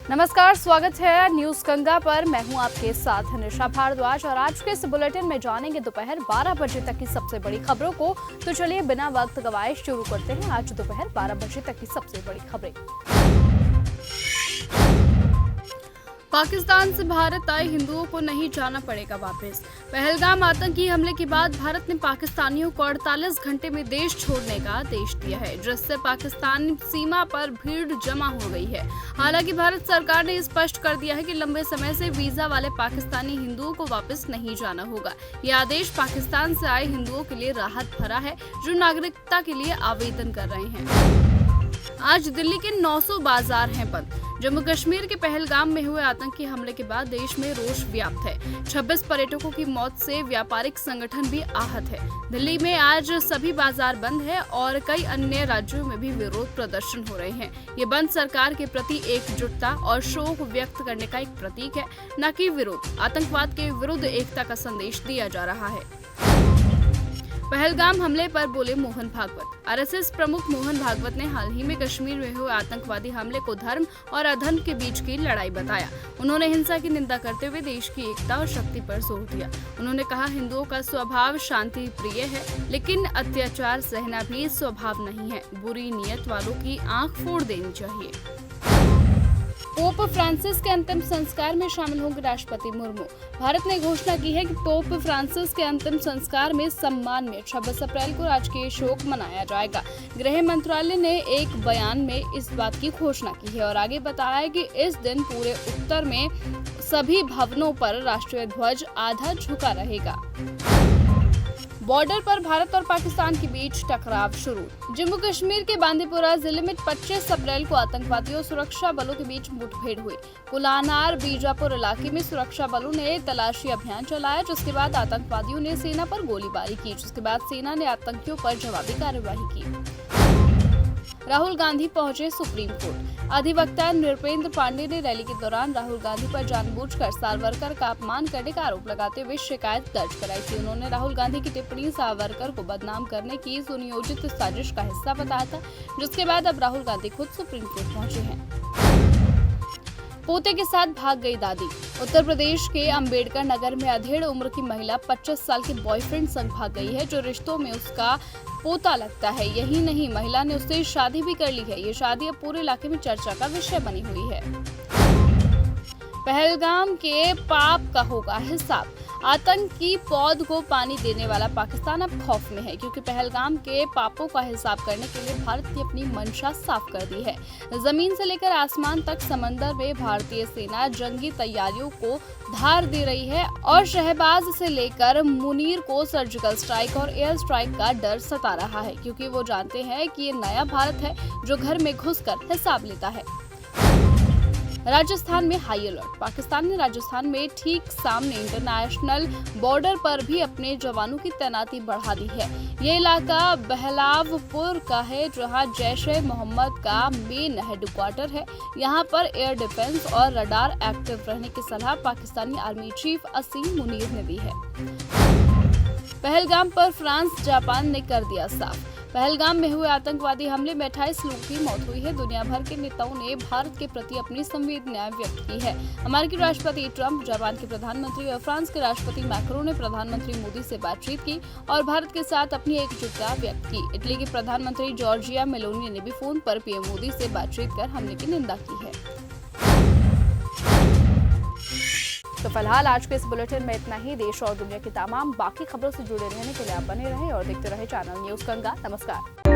नमस्कार, स्वागत है न्यूज गंगा पर। मैं हूं आपके साथ निशा भारद्वाज और आज के इस बुलेटिन में जानेंगे दोपहर 12 बजे तक की सबसे बड़ी खबरों को। तो चलिए बिना वक्त गवाए शुरू करते हैं आज दोपहर 12 बजे तक की सबसे बड़ी खबरें। पाकिस्तान से भारत आए हिंदुओं को नहीं जाना पड़ेगा वापस। पहलगाम आतंकी हमले के बाद भारत ने पाकिस्तानियों को 48 घंटे में देश छोड़ने का आदेश दिया है, जिससे पाकिस्तान सीमा पर भीड़ जमा हो गई है। हालांकि भारत सरकार ने स्पष्ट कर दिया है कि लंबे समय से वीजा वाले पाकिस्तानी हिंदुओं को वापस नहीं जाना होगा। यह आदेश पाकिस्तान से आए हिंदुओं के लिए राहत भरा है, जो नागरिकता के लिए आवेदन कर रहे हैं। आज दिल्ली के 900 बाजार हैं बंद। जम्मू कश्मीर के पहलगाम में हुए आतंकी हमले के बाद देश में रोष व्याप्त है। 26 पर्यटकों की मौत से व्यापारिक संगठन भी आहत है। दिल्ली में आज सभी बाजार बंद है और कई अन्य राज्यों में भी विरोध प्रदर्शन हो रहे हैं। ये बंद सरकार के प्रति एकजुटता और शोक व्यक्त करने का एक प्रतीक है, न कि विरोध। आतंकवाद के विरुद्ध एकता का संदेश दिया जा रहा है। पहलगाम हमले पर बोले मोहन भागवत। आरएसएस प्रमुख मोहन भागवत ने हाल ही में कश्मीर में हुए आतंकवादी हमले को धर्म और अधर्म के बीच की लड़ाई बताया। उन्होंने हिंसा की निंदा करते हुए देश की एकता और शक्ति पर जोर दिया। उन्होंने कहा, हिंदुओं का स्वभाव शांति प्रिय है, लेकिन अत्याचार सहना भी स्वभाव नहीं है। बुरी नीयत वालों की आंख फोड़ देनी चाहिए। पोप फ्रांसिस के अंतिम संस्कार में शामिल होंगे राष्ट्रपति मुर्मू। भारत ने घोषणा की है कि पोप फ्रांसिस के अंतिम संस्कार में सम्मान में 26 अप्रैल को राजकीय शोक मनाया जाएगा। गृह मंत्रालय ने एक बयान में इस बात की घोषणा की है और आगे बताया कि इस दिन पूरे उत्तर में सभी भवनों पर राष्ट्रीय ध्वज आधा झुका रहेगा। बॉर्डर पर भारत और पाकिस्तान के बीच टकराव शुरू। जम्मू कश्मीर के बांदीपुरा जिले में 25 अप्रैल को आतंकवादियों और सुरक्षा बलों के बीच मुठभेड़ हुई। कुलानार बीजापुर इलाके में सुरक्षा बलों ने तलाशी अभियान चलाया, जिसके बाद आतंकवादियों ने सेना पर गोलीबारी की, जिसके बाद सेना ने आतंकियों पर जवाबी कार्रवाई की। राहुल गांधी पहुंचे सुप्रीम कोर्ट। अधिवक्ता नृपेंद्र पांडे ने रैली के दौरान राहुल गांधी पर जानबूझकर सावरकर का अपमान करने का आरोप लगाते हुए शिकायत दर्ज कराई थी। उन्होंने राहुल गांधी की टिप्पणी सावरकर को बदनाम करने की सुनियोजित साजिश का हिस्सा बताया था, जिसके बाद अब राहुल गांधी खुद सुप्रीम कोर्ट पहुंचे हैं। पोते के साथ भाग गई दादी। उत्तर प्रदेश के अंबेडकर नगर में अधेड़ उम्र की महिला 25 साल के बॉयफ्रेंड संग भाग गई है, जो रिश्तों में उसका पोता लगता है। यही नहीं, महिला ने उससे शादी भी कर ली है। ये शादी अब पूरे इलाके में चर्चा का विषय बनी हुई है। पहलगाम के पाप का होगा हिसाब। आतंकी पौध को पानी देने वाला पाकिस्तान अब खौफ में है, क्योंकि पहलगाम के पापों का हिसाब करने के लिए भारत ने अपनी मंशा साफ कर दी है। जमीन से लेकर आसमान तक समंदर में भारतीय सेना जंगी तैयारियों को धार दे रही है और शहबाज से लेकर मुनीर को सर्जिकल स्ट्राइक और एयर स्ट्राइक का डर सता रहा है, क्योंकि वो जानते हैं कि ये नया भारत है जो घर में घुसकर हिसाब लेता है। राजस्थान में हाई अलर्ट। पाकिस्तान ने राजस्थान में ठीक सामने इंटरनेशनल बॉर्डर पर भी अपने जवानों की तैनाती बढ़ा दी है। ये इलाका बहलावपुर का है, जहां जैश-ए-मोहम्मद का मेन हेडक्वार्टर है। यहां पर एयर डिफेंस और रडार एक्टिव रहने की सलाह पाकिस्तानी आर्मी चीफ असीम मुनीर ने दी है। पहलगाम पर फ्रांस जापान ने कर दिया साफ। पहलगाम में हुए आतंकवादी हमले में 28 लोगों की मौत हुई है। दुनिया भर के नेताओं ने भारत के प्रति अपनी संवेदनाएं व्यक्त की है। अमेरिकी राष्ट्रपति ट्रंप, जापान के प्रधानमंत्री और फ्रांस के राष्ट्रपति मैक्रों ने प्रधानमंत्री मोदी से बातचीत की और भारत के साथ अपनी एकजुटता व्यक्त की। इटली के प्रधानमंत्री जॉर्जिया मेलोनी ने भी फोन पर पीएम मोदी से बातचीत कर हमले की निंदा की है। तो फिलहाल आज के इस बुलेटिन में इतना ही। देश और दुनिया की तमाम बाकी खबरों से जुड़े रहने के लिए आप बने रहें और देखते रहे चैनल न्यूज गंगा। नमस्कार।